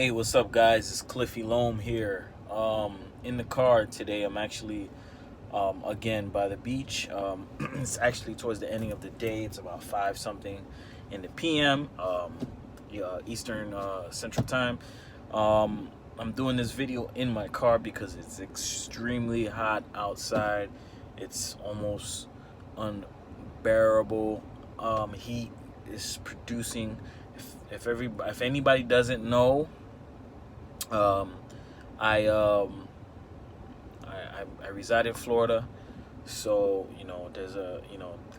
Hey, what's up, guys? It's Cliff Elome here. In the car today. I'm actually again by the beach. It's actually towards the ending of the day. It's about 5 something in the p.m. Eastern Central Time. I'm doing this video in my car because it's extremely hot outside. It's almost unbearable. Heat is producing. If anybody doesn't know, um, I, um, I reside in Florida, so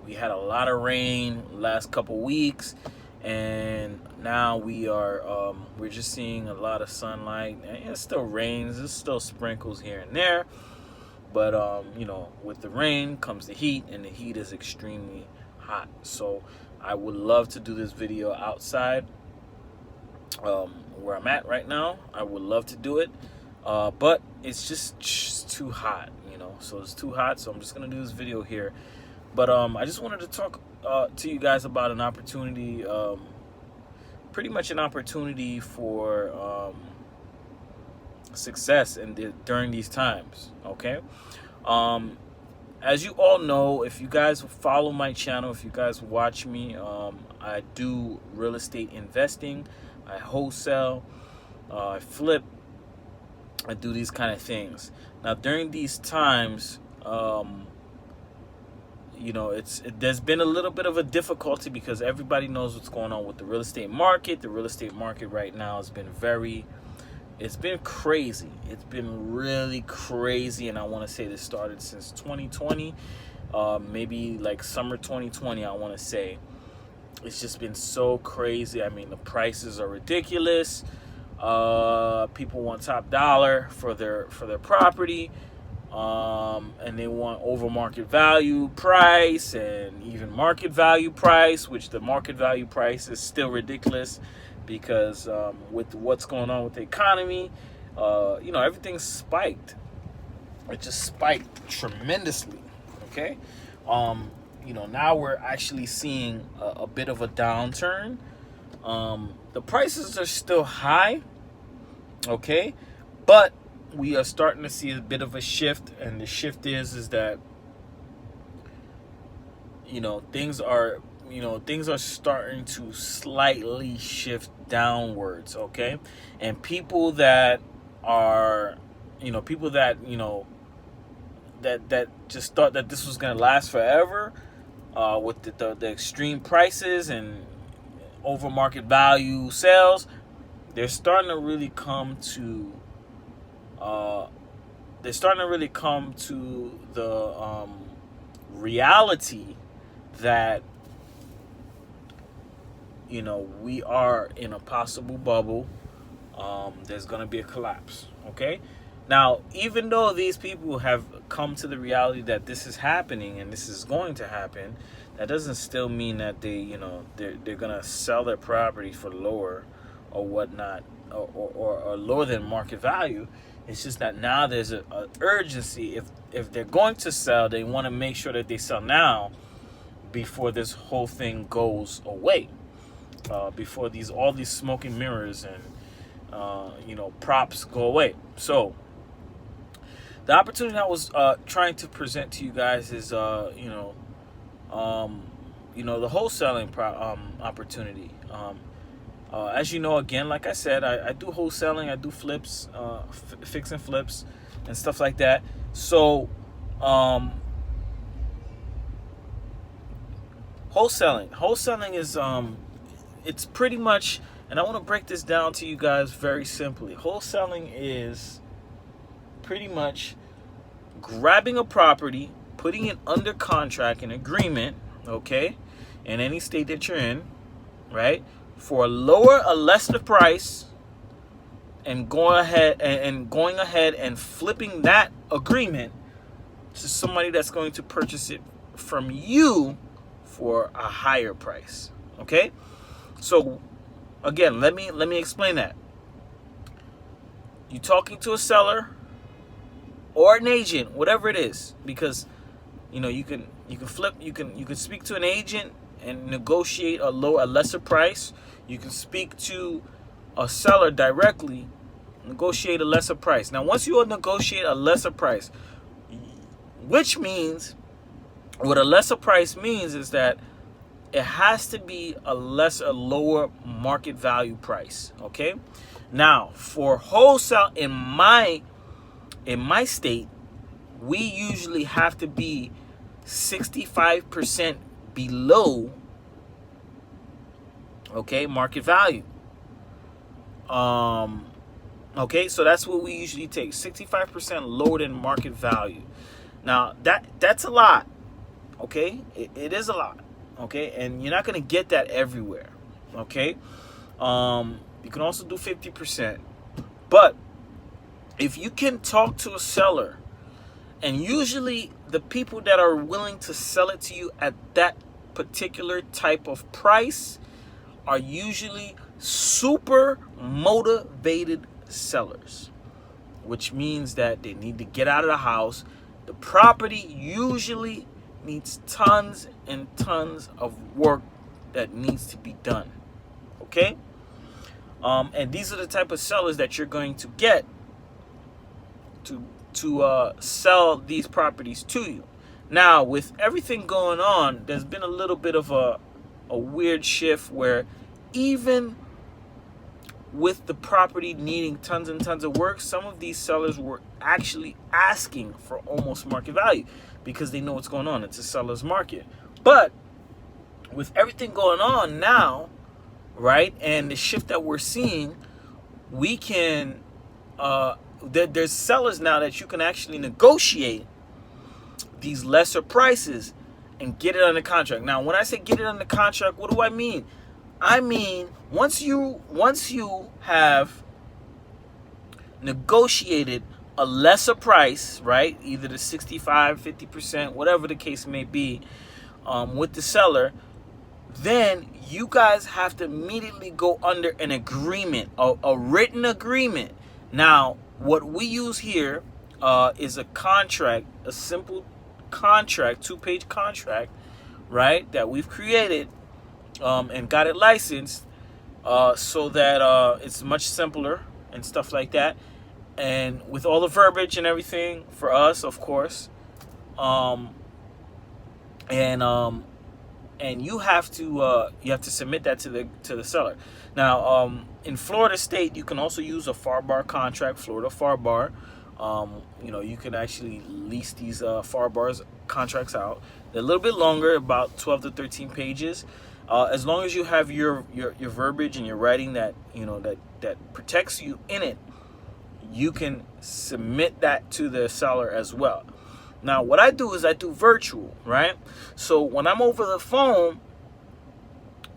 we had a lot of rain last couple weeks, and now we're just seeing a lot of sunlight. And it still rains, it still sprinkles here and there, but with the rain comes the heat, and the heat is extremely hot. So I would love to do this video outside, where I'm at right now. I would love to do it, but it's just too hot, so it's too hot, so I'm just gonna do this video here. But I just wanted to talk to you guys about an opportunity, pretty much an opportunity for success during these times. Okay. As you all know, if you guys follow my channel, if you guys watch me, I do real estate investing. I wholesale, I flip, I do these kind of things. Now, during these times, there's been a little bit of a difficulty because everybody knows what's going on with the real estate market. The real estate market right now has been it's been crazy. It's been really crazy, and I want to say this started since 2020, maybe like summer 2020, I want to say. It's just been so crazy. I mean, the prices are ridiculous. People want top dollar for their property, and they want over market value price and even market value price, which the market value price is still ridiculous because with what's going on with the economy, everything's spiked. It just spiked tremendously. Okay. Now we're actually seeing a bit of a downturn. The prices are still high, okay, but we are starting to see a bit of a shift, and the shift is that things are starting to slightly shift downwards, okay, and people that that just thought that this was gonna last forever, with the extreme prices and over market value sales, they're starting to really come to the reality that we are in a possible bubble. There's going to be a collapse. Okay. Now, even though these people have come to the reality that this is happening and this is going to happen, that doesn't still mean that they're gonna sell their property for lower or whatnot, or lower than market value. It's just that now there's a urgency. If they're going to sell, they want to make sure that they sell now before this whole thing goes away, before all these smoke and mirrors and props go away. So the opportunity I was trying to present to you guys is the wholesaling opportunity. As you know, again, like I said, I do wholesaling, I do flips, fix and flips and stuff like that. So wholesaling is it's pretty much, and I want to break this down to you guys very simply. Wholesaling is pretty much grabbing a property, putting it under contract, an agreement, okay, in any state that you're in, right, for a lesser price, and going ahead and flipping that agreement to somebody that's going to purchase it from you for a higher price. Okay, so again, let me explain that. You're talking to a seller or an agent, whatever it is, because you can speak to an agent and negotiate a lesser price. You can speak to a seller directly, negotiate a lesser price. Now, once you negotiate a lesser price, which means, what a lesser price means is that it has to be a lower market value price. Okay. Now, for wholesale in my state, we usually have to be 65% below, okay, market value. Okay, so that's what we usually take, 65% lower than market value. Now, that's a lot. Okay, it is a lot. Okay, and you're not gonna get that everywhere. Okay, you can also do 50%, but if you can talk to a seller, and usually the people that are willing to sell it to you at that particular type of price are usually super motivated sellers, which means that they need to get out of the house. The property usually needs tons and tons of work that needs to be done. Okay? And these are the type of sellers that you're going to get to sell these properties to you. Now, with everything going on, there's been a little bit of a weird shift where even with the property needing tons and tons of work, some of these sellers were actually asking for almost market value because they know what's going on. It's a seller's market. But with everything going on now, right, and the shift that we're seeing, we can there's sellers now that you can actually negotiate these lesser prices and get it under contract. Now, when I say get it under contract, what do I mean? I mean, once you have negotiated a lesser price, right, either the 65, 50%, whatever the case may be, with the seller, then you guys have to immediately go under an agreement, a written agreement. Now, what we use here is a contract, a simple contract, 2-page contract, right, that we've created and got it licensed so that it's much simpler and stuff like that, and with all the verbiage and everything for us, of course, and you have to submit that to the seller. Now, in Florida State, you can also use a FAR contract, Florida FAR. You can actually lease these FAR contracts out. They're a little bit longer, about 12 to 13 pages. As long as you have your verbiage and your writing that that protects you in it, you can submit that to the seller as well. Now, what I do is I do virtual, right? So when I'm over the phone,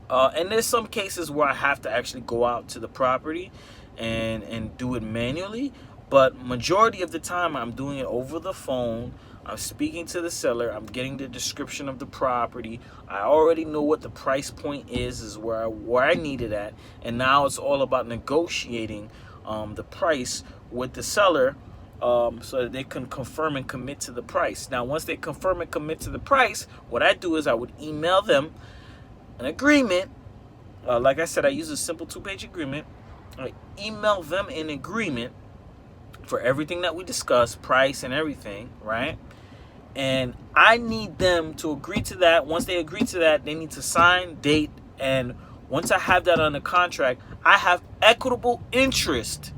and there's some cases where I have to actually go out to the property and do it manually, but majority of the time I'm doing it over the phone. I'm speaking to the seller. I'm getting the description of the property. I already know what the price point is where I need it at, and now it's all about negotiating the price with the seller, so that they can confirm and commit to the price. Now, once they confirm and commit to the price, what I do is I would email them an agreement. Like I said, I use a simple 2-page agreement. I email them an agreement for everything that we discussed, price and everything, right? And I need them to agree to that. Once they agree to that, they need to sign, date, and once I have that on the contract, I have equitable interest.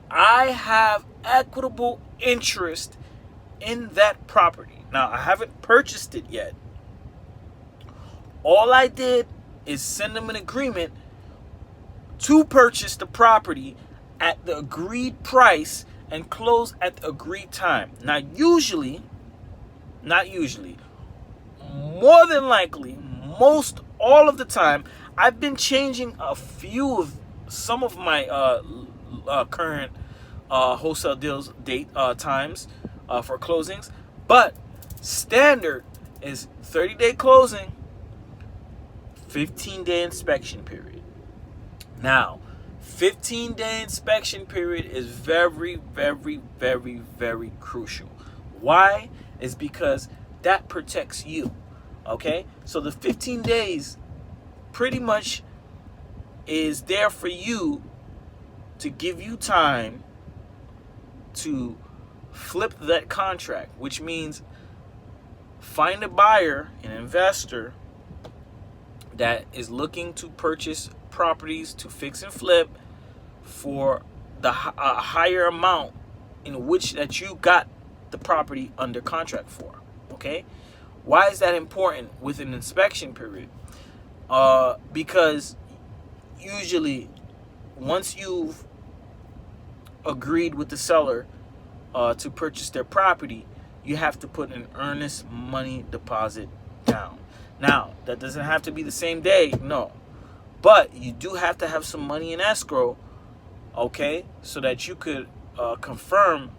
I have equitable interest in that property. Now, I haven't purchased it yet. All I did is send them an agreement to purchase the property at the agreed price and close at the agreed time. Now, not usually, more than likely, all of the time, I've been changing some of my current wholesale deals date times for closings, but standard is 30-day closing, 15-day inspection period. Now, 15-day inspection period is very, very, very, very crucial. Why? Is because that protects you. Okay? So the 15 days pretty much is there for you to give you time to flip that contract, which means find a buyer, an investor that is looking to purchase properties to fix and flip for the higher amount in which that you got the property under contract for. Okay, why is that important with an inspection period? Because usually once you've agreed with the seller to purchase their property, you have to put an earnest money deposit down. Now, that doesn't have to be the same day, no. But you do have to have some money in escrow, okay, so that you could confirm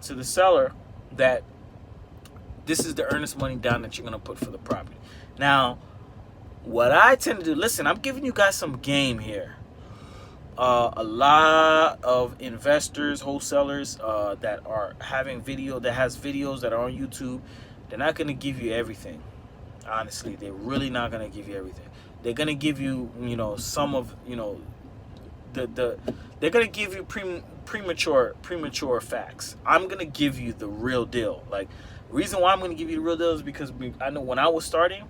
to the seller that this is the earnest money down that you're going to put for the property. Now, what I tend to do, listen, I'm giving you guys some game here. A lot of investors, wholesalers that are having that has videos that are on YouTube, they're not going to give you everything. Honestly, they're really not going to give you everything. They're going to give you, some of, they're going to give you premature facts. I'm going to give you the real deal. Like, the reason why I'm going to give you the real deal is because I know when I was starting,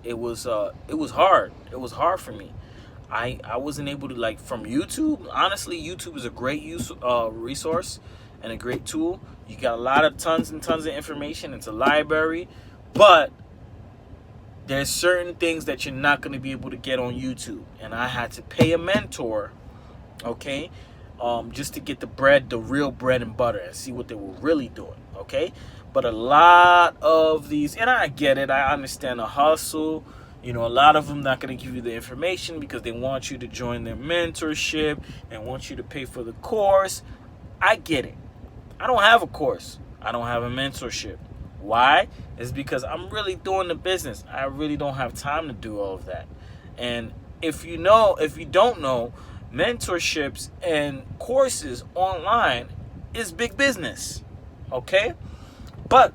it was hard. It was hard for me. I wasn't able to, from YouTube. Honestly, YouTube is a great resource and a great tool. You got a lot of tons and tons of information. It's a library, but there's certain things that you're not going to be able to get on YouTube. And I had to pay a mentor, okay, just to get the real bread and butter and see what they were really doing, okay? But a lot of these, and I get it, I understand the hustle. A lot of them not going to give you the information because they want you to join their mentorship and want you to pay for the course. I get it. I don't have a course. I don't have a mentorship. Why? It's because I'm really doing the business. I really don't have time to do all of that. And if you don't know, mentorships and courses online is big business. Okay? But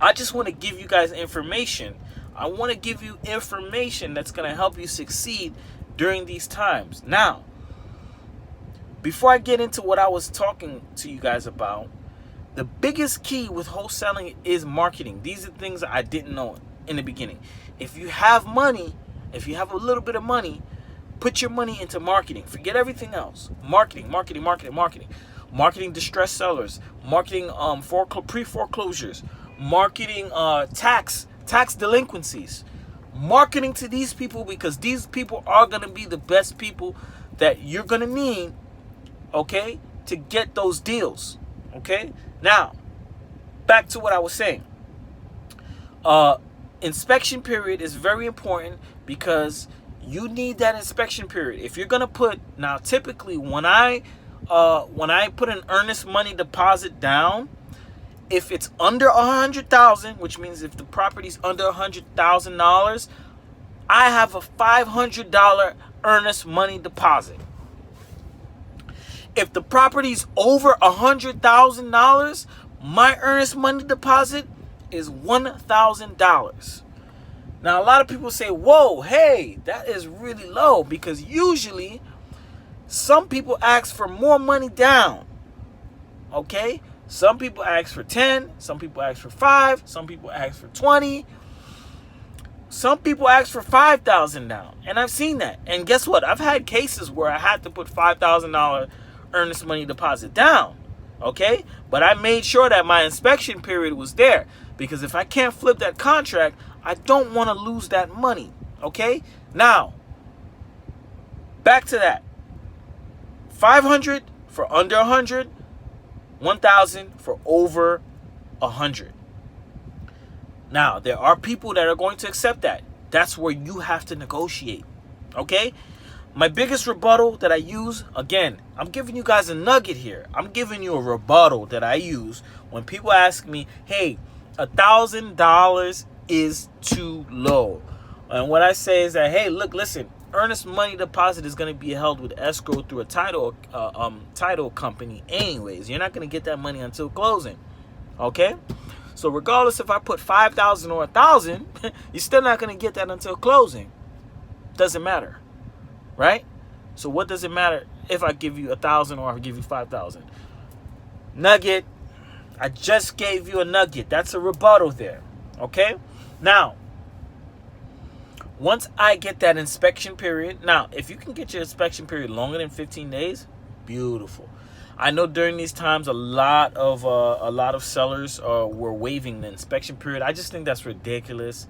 I just want to give you guys information. I want to give you information that's going to help you succeed during these times. Now, before I get into what I was talking to you guys about, the biggest key with wholesaling is marketing. These are things I didn't know in the beginning. If you have money, if you have a little bit of money, put your money into marketing. Forget everything else. Marketing. Marketing distressed sellers. Marketing pre-foreclosures. Marketing tax delinquencies. Marketing to these people, because these people are going to be the best people that you're going to need, okay, to get those deals. Okay, now back to what I was saying. Inspection period is very important because you need that inspection period. If you're gonna put, now typically when I put an earnest money deposit down, if it's under $100,000, which means if the property's under $100,000, I have a $500 earnest money deposit. If the property's over $100,000, my earnest money deposit is $1,000. Now, a lot of people say, whoa, hey, that is really low, because usually some people ask for more money down. Okay? Some people ask for 10, some people ask for 5, some people ask for 20. Some people ask for $5,000 down. And I've seen that. And guess what? I've had cases where I had to put $5,000 earnest money deposit down, okay? But I made sure that my inspection period was there, because if I can't flip that contract, I don't want to lose that money, okay? Now, back to that. 500 for under 100, 1,000 for over 100. Now, there are people that are going to accept that. That's where you have to negotiate, okay? My biggest rebuttal that I use, again, I'm giving you guys a nugget here. I'm giving you a rebuttal that I use when people ask me, hey, $1,000 is too low. And what I say is that, hey, look, listen, earnest money deposit is going to be held with escrow through a title company anyways. You're not going to get that money until closing, okay? So regardless if I put $5,000 or $1,000, you're still not going to get that until closing. Doesn't matter. Right? So what does it matter if I give you 1,000 or I give you 5,000? Nugget. I just gave you a nugget. That's a rebuttal there. Okay? Now, once I get that inspection period, now, if you can get your inspection period longer than 15 days, beautiful. I know during these times, a lot of sellers were waiving the inspection period. I just think that's ridiculous.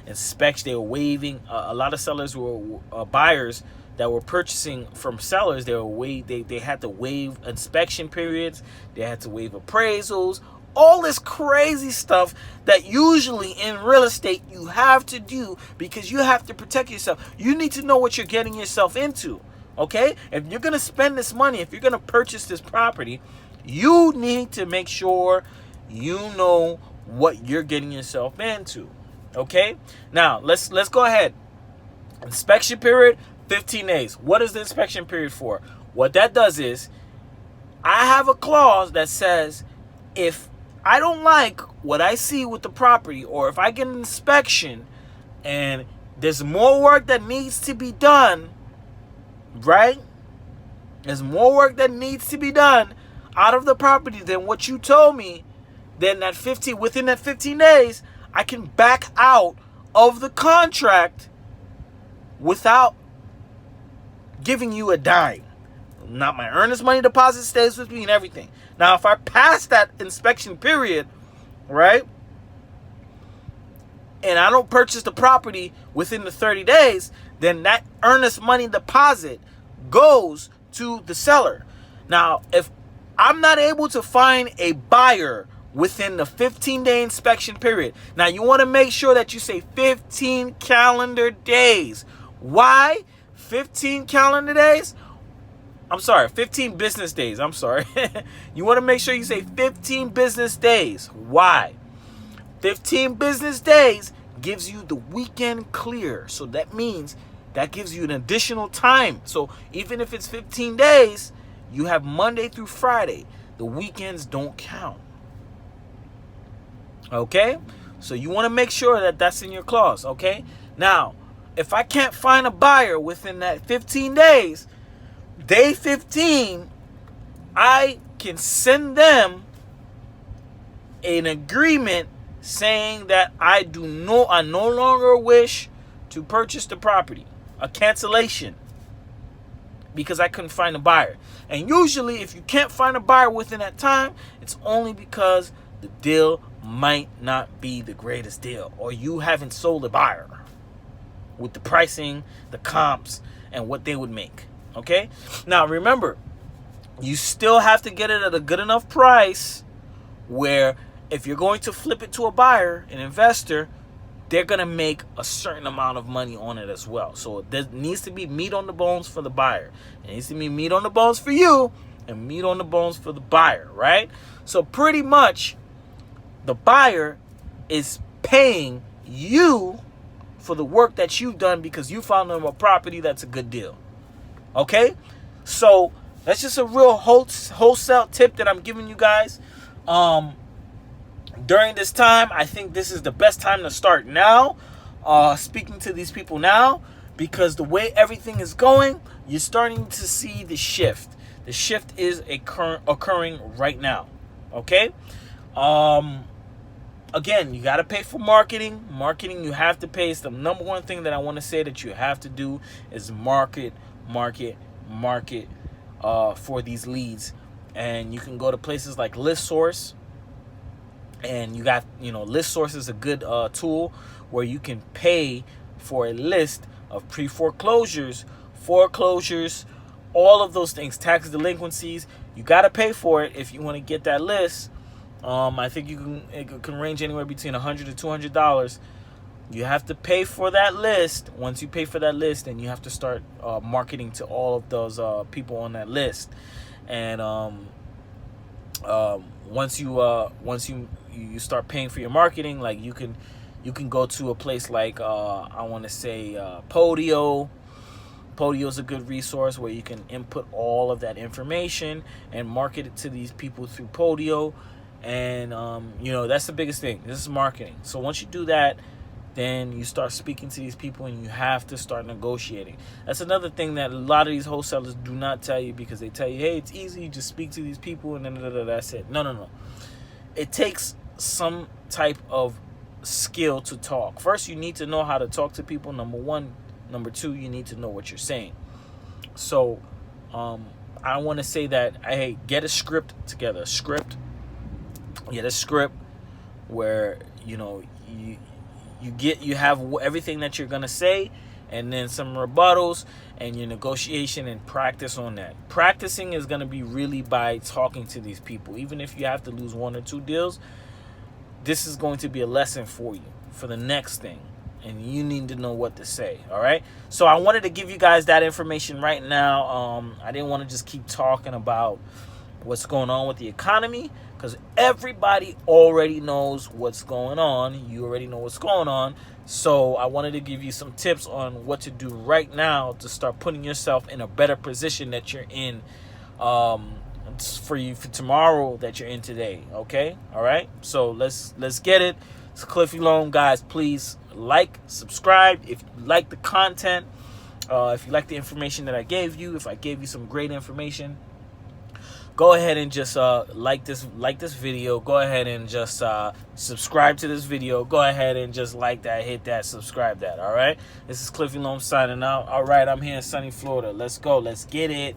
They were waiving. A lot of sellers were buyers that were purchasing from sellers. They had to waive inspection periods. They had to waive appraisals. All this crazy stuff that usually in real estate you have to do because you have to protect yourself. You need to know what you're getting yourself into. Okay? If you're going to spend this money, if you're going to purchase this property, you need to make sure you know what you're getting yourself into. Okay? Now, let's go ahead. Inspection period, 15 days. What is the inspection period for? What that does is, I have a clause that says, if I don't like what I see with the property, or if I get an inspection and there's more work that needs to be done, right? There's more work that needs to be done out of the property than what you told me, then within that 15 days, I can back out of the contract without giving you a dime. Not my earnest money deposit stays with me and everything. Now, if I pass that inspection period, right, and I don't purchase the property within the 30 days, then that earnest money deposit goes to the seller. Now, if I'm not able to find a buyer within the 15-day inspection period, now you want to make sure that you say 15 calendar days. Why 15 calendar days? 15 business days. I'm sorry. You want to make sure you say 15 business days. Why? 15 business days gives you the weekend clear. So that means that gives you an additional time. So even if it's 15 days, you have Monday through Friday. The weekends don't count. Okay? So you want to make sure that that's in your clause. Okay? Now, if I can't find a buyer within that 15 days, day 15, I can send them an agreement saying that I no longer wish to purchase the property. A cancellation. Because I couldn't find a buyer. And usually if you can't find a buyer within that time, it's only because the deal might not be the greatest deal, or you haven't sold a buyer with the pricing, the comps, and what they would make. Okay? Now remember, you still have to get it at a good enough price where if you're going to flip it to a buyer, an investor, they're going to make a certain amount of money on it as well. So there needs to be meat on the bones for the buyer. It needs to be meat on the bones for you and meat on the bones for the buyer, right? So pretty much the buyer is paying you for the work that you've done because you found them a property that's a good deal. Okay? So that's just a real wholesale tip that I'm giving you guys. During this time, I think this is the best time to start now, speaking to these people now, because the way everything is going, you're starting to see the shift. The shift is occurring right now. Okay? Again, you got to pay for marketing. Marketing, you have to pay. It's the number one thing that I want to say that you have to do is market for these leads. And you can go to places like ListSource. And you got, ListSource is a good tool where you can pay for a list of pre-foreclosures, foreclosures, all of those things, tax delinquencies. You got to pay for it if you want to get that list. I think it can range anywhere between $100 to $200. You have to pay for that list. Once you pay for that list, then you have to start marketing to all of those people on that list. And once you start paying for your marketing, like you can go to a place like I want to say Podio. Podio is a good resource where you can input all of that information and market it to these people through Podio. And that's the biggest thing. This is marketing. So once you do that, then you start speaking to these people and you have to start negotiating. That's another thing that a lot of these wholesalers do not tell you, because they tell you, hey, it's easy, you just speak to these people and then that's it. No. It takes some type of skill to talk. First, you need to know how to talk to people, number one. Number two, you need to know what you're saying. So I want to say that, hey, get a script together. Get a script where, you know, you have everything that you're going to say, and then some rebuttals and your negotiation, and practice on that. Practicing is going to be really by talking to these people. Even if you have to lose 1 or 2 deals, this is going to be a lesson for you for the next thing. And you need to know what to say, all right? So I wanted to give you guys that information right now. I didn't want to just keep talking about what's going on with the economy, because everybody already knows what's going on. You already know what's going on. So I wanted to give you some tips on what to do right now to start putting yourself in a better position that you're in for tomorrow that you're in today, okay? All right? So let's get it. It's Cliff Elome. Guys, please like, subscribe if you like the content, if you like the information that I gave you. If I gave you some great information, go ahead and just like this video. Go ahead and just subscribe to this video. Go ahead and just like that, hit that, subscribe that. All right, this is Cliff Elome signing out. All right, I'm here in sunny Florida. Let's go, let's get it.